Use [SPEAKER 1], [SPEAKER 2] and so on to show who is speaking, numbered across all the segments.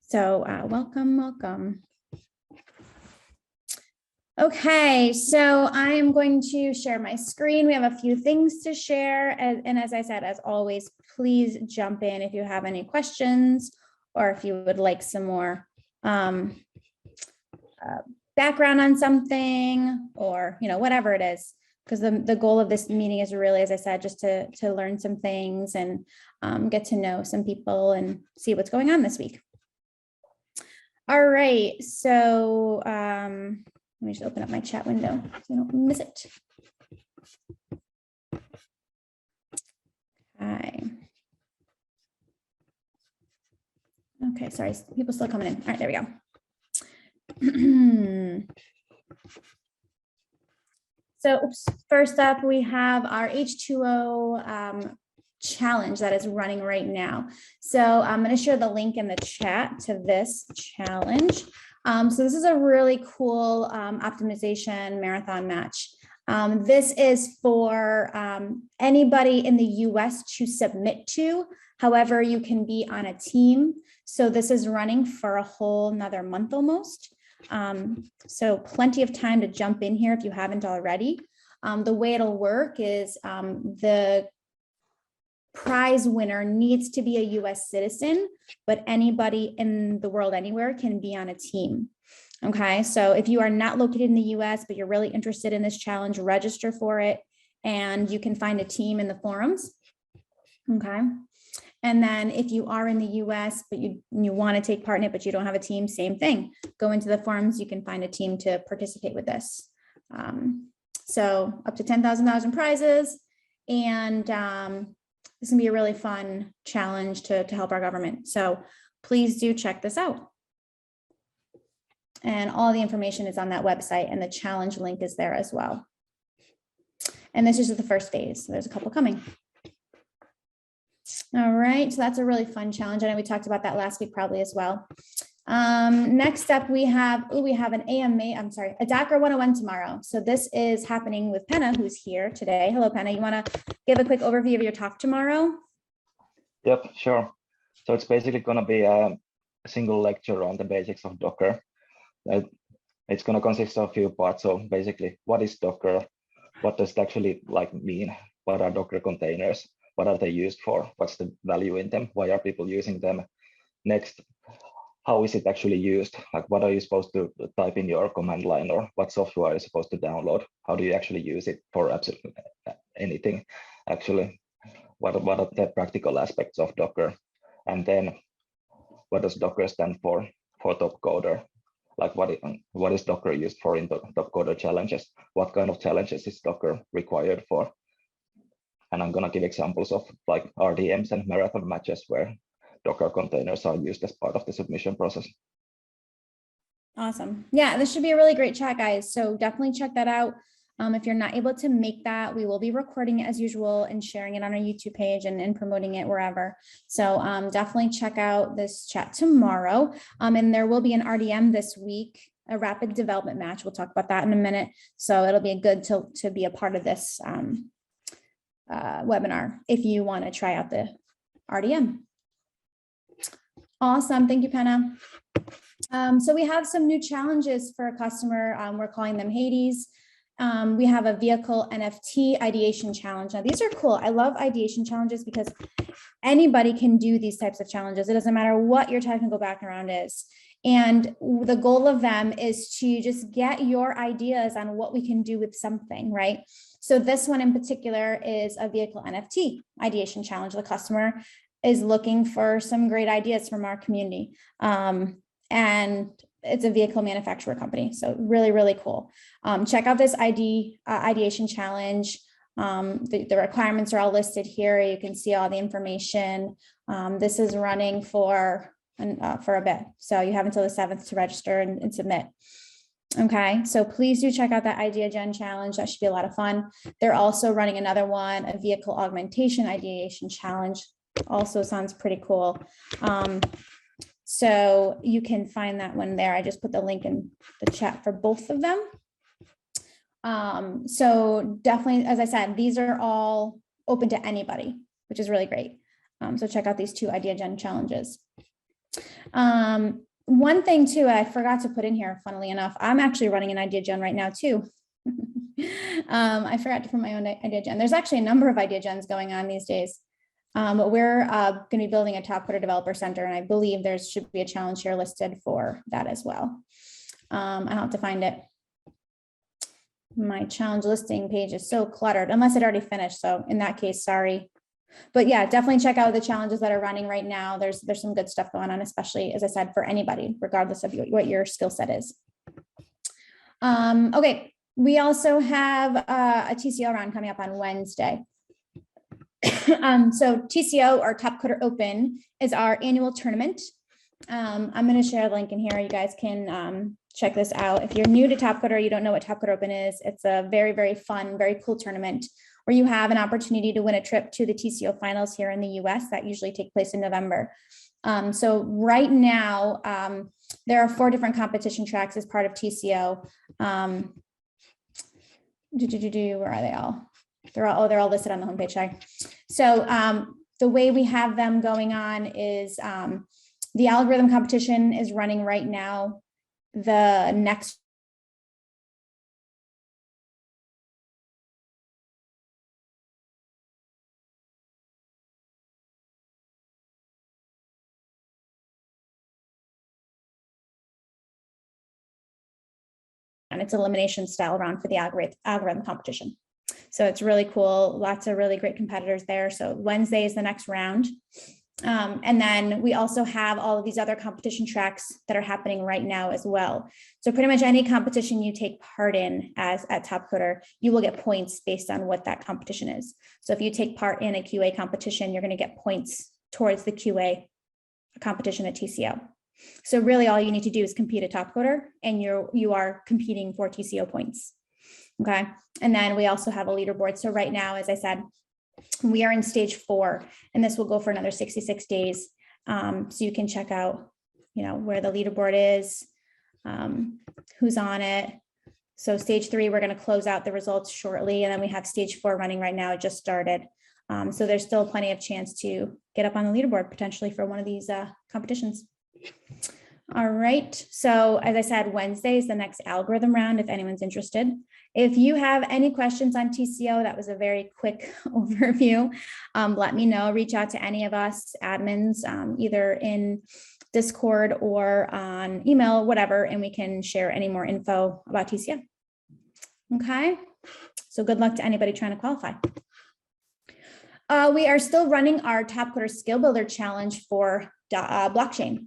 [SPEAKER 1] So welcome, welcome. Okay, so I am going to share my screen. We have a few things to share. And as I said, as always, please jump in if you have any questions or if you would like some more background on something or, whatever it is. Because the goal of this meeting is really, as I said, just to learn some things and get to know some people and see what's going on this week. All right, so let me just open up my chat window so I don't miss it. Okay, sorry, people still coming in. All right, there we go. So first up, we have our H2O challenge that is running right now. So I'm going to share the link in the chat to this challenge. So this is a really cool optimization marathon match. This is for anybody in the US to submit to. However, you can be on a team. So this is running for a whole another month almost. So plenty of time to jump in here if you haven't already. The way it'll work is the prize winner needs to be a US citizen, but anybody in the world anywhere can be on a team. Okay, so if you are not located in the US, but you're really interested in this challenge, register for it, and you can find a team in the forums. Okay. And then if you are in the US, but you want to take part in it, but you don't have a team, same thing. Go into the forums, you can find a team to participate with this. So up to $10,000 in prizes. And this can be a really fun challenge to help our government. So please do check this out. And all the information is on that website, and the challenge link is there as well. And this is just the first phase. So there's a couple coming. All right, so that's a really fun challenge. I know we talked about that last week probably as well. Next up, we have an a Docker 101 tomorrow. So this is happening with Penna, who's here today. Hello, Penna. You want to give a quick overview of your talk tomorrow?
[SPEAKER 2] Yep, sure. So it's basically going to be a single lecture on the basics of Docker. It's going to consist of a few parts. So basically, what is Docker? What does it actually mean? What are Docker containers? What are they used for? What's the value in them? Why are people using them? Next, how is it actually used? What are you supposed to type in your command line, or what software are you supposed to download? How do you actually use it for absolutely anything? Actually, what are the practical aspects of Docker? And then what does Docker stand for Topcoder? What is Docker used for in the Topcoder challenges? What kind of challenges is Docker required for? And I'm going to give examples of RDMs and marathon matches where Docker containers are used as part of the submission process.
[SPEAKER 1] Awesome. Yeah, this should be a really great chat, guys. So definitely check that out. If you're not able to make that, we will be recording it as usual and sharing it on our YouTube page and promoting it wherever. So definitely check out this chat tomorrow. And there will be an RDM this week, a rapid development match. We'll talk about that in a minute. So it'll be good to be a part of this webinar if you want to try out the RDM. Awesome. Thank you, Penna. So we have some new challenges for a customer. We're calling them Hades. We have a vehicle NFT ideation challenge. Now, these are cool. I love ideation challenges because anybody can do these types of challenges. It doesn't matter what your technical background is. And the goal of them is to just get your ideas on what we can do with something, right? So this one in particular is a vehicle NFT ideation challenge. The customer is looking for some great ideas from our community. And it's a vehicle manufacturer company. So really, really cool. Check out this ideation challenge. The requirements are all listed here. You can see all the information. This is running for a bit. So you have until the 7th to register and submit. Okay, so please do check out that Idea Gen challenge. That should be a lot of fun. They're also running another one, a vehicle augmentation ideation challenge. Also sounds pretty cool. So you can find that one there. I just put the link in the chat for both of them. So definitely, as I said, these are all open to anybody, which is really great. So check out these two Idea Gen challenges. One thing too, I forgot to put in here, funnily enough, I'm actually running an idea gen right now too. I forgot to put my own idea gen. There's actually a number of idea gens going on these days. But we're going to be building a Topcoder Developer Center, and I believe there should be a challenge here listed for that as well. I'll have to find it. My challenge listing page is so cluttered, unless it already finished. So in that case, sorry. But yeah, definitely check out the challenges that are running right now. There's some good stuff going on, especially, as I said, for anybody, regardless of what your skill set is. Okay, we also have a TCO round coming up on Wednesday. So TCO, or Topcoder Open, is our annual tournament. I'm going to share a link in here. You guys can check this out. If you're new to Topcoder, you don't know what Topcoder Open is, it's a very, very fun, very cool tournament where you have an opportunity to win a trip to the TCO finals here in the US that usually take place in November. So right now, there are 4 different competition tracks as part of TCO. Where are they all? They're all listed on the homepage. Sorry. So the way we have them going on is the algorithm competition is running right now. The next and it's elimination style round for the algorithm competition. So it's really cool. Lots of really great competitors there. So Wednesday is the next round. And then we also have all of these other competition tracks that are happening right now as well. So pretty much any competition you take part in at Topcoder, you will get points based on what that competition is. So if you take part in a QA competition, you're going to get points towards the QA competition at TCO. So really all you need to do is compete at Topcoder, and you are competing for TCO points. Okay. And then we also have a leaderboard. So right now, as I said, we are in stage 4, and this will go for another 66 days. So you can check out, where the leaderboard is, who's on it. So stage 3, we're going to close out the results shortly. And then we have stage 4 running right now. It just started. So there's still plenty of chance to get up on the leaderboard potentially for one of these competitions. All right. So as I said, Wednesday is the next algorithm round, if anyone's interested. If you have any questions on TCO, that was a very quick overview. Let me know. Reach out to any of us admins, either in Discord or on email, whatever, and we can share any more info about TCO. Okay. So good luck to anybody trying to qualify. We are still running our Topcoder Skill Builder Challenge for blockchain.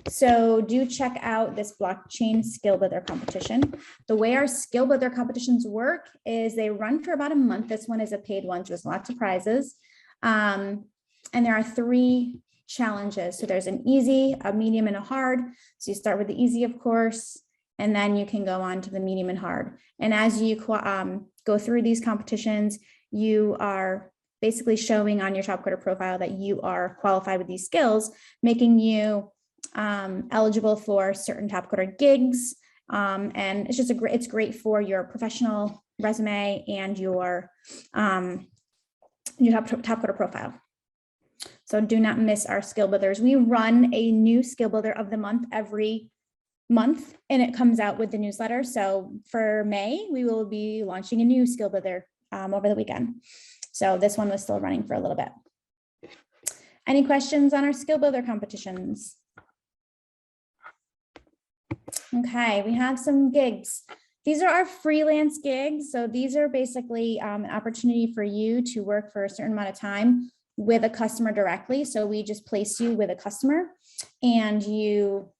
[SPEAKER 1] So do check out this blockchain skill builder competition. The way our skill builder competitions work is they run for about a month. This one is a paid one, so there's lots of prizes. And there are 3 challenges. So there's an easy, a medium, and a hard. So you start with the easy, of course, and then you can go on to the medium and hard. And as you go through these competitions, you are basically showing on your Topcoder profile that you are qualified with these skills, making you eligible for certain Topcoder gigs, and it's just it's great for your professional resume and your Topcoder profile. So do not miss our skill builders. We run a new skill builder of the month every month, and it comes out with the newsletter. So for May, we will be launching a new skill builder over the weekend. So this one was still running for a little bit. Any questions on our skill builder competitions? Okay, we have some gigs. These are our freelance gigs. So these are basically an opportunity for you to work for a certain amount of time with a customer directly. So we just place you with a customer and you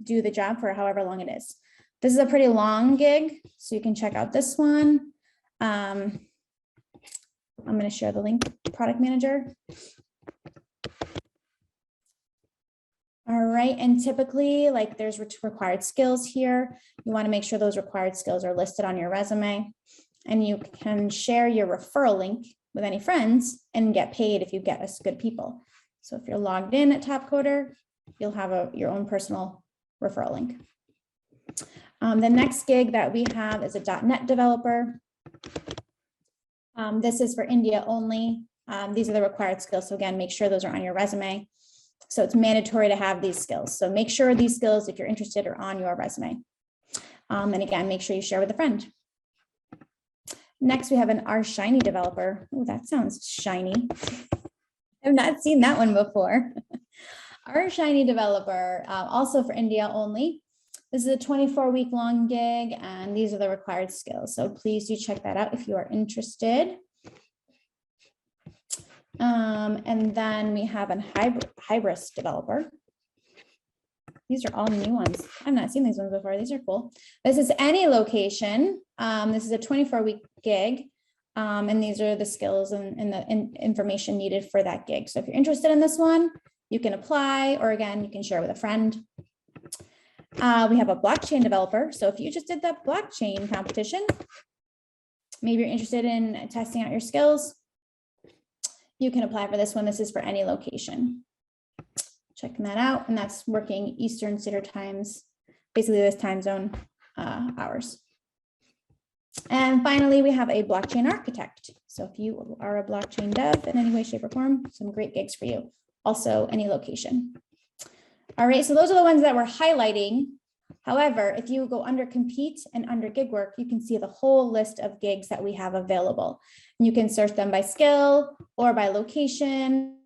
[SPEAKER 1] do the job for however long it is. This is a pretty long gig, so you can check out this one. I'm going to share the link, Product Manager. All right, and typically, like, there's required skills here. You want to make sure those required skills are listed on your resume, and you can share your referral link with any friends and get paid if you get us good people. So if you're logged in at Topcoder, you'll have your own personal referral link. The next gig that we have is a .NET developer. This is for India only. These are the required skills. So again, make sure those are on your resume. So it's mandatory to have these skills. So make sure these skills, if you're interested, are on your resume. And again, make sure you share with a friend. Next, we have an R Shiny developer. Oh, that sounds shiny. I've not seen that one before. R Shiny developer, also for India only. This is a 24-week long gig, and these are the required skills. So please do check that out if you are interested. And then we have an Hybris developer. These are all new ones. I've not seen these ones before. These are cool. This is any location. This is a 24-week gig. And these are the skills and the information needed for that gig. So if you're interested in this one, you can apply, or again, you can share with a friend. We have a blockchain developer. So if you just did that blockchain competition, maybe you're interested in testing out your skills, you can apply for this one. This is for any location. Checking that out, and that's working Eastern Standard Times, basically this time zone hours. And finally, we have a blockchain architect. So if you are a blockchain dev in any way, shape, or form, some great gigs for you. Also, any location. All right, so those are the ones that we're highlighting. However, if you go under compete and under gig work, you can see the whole list of gigs that we have available. And you can search them by skill or by location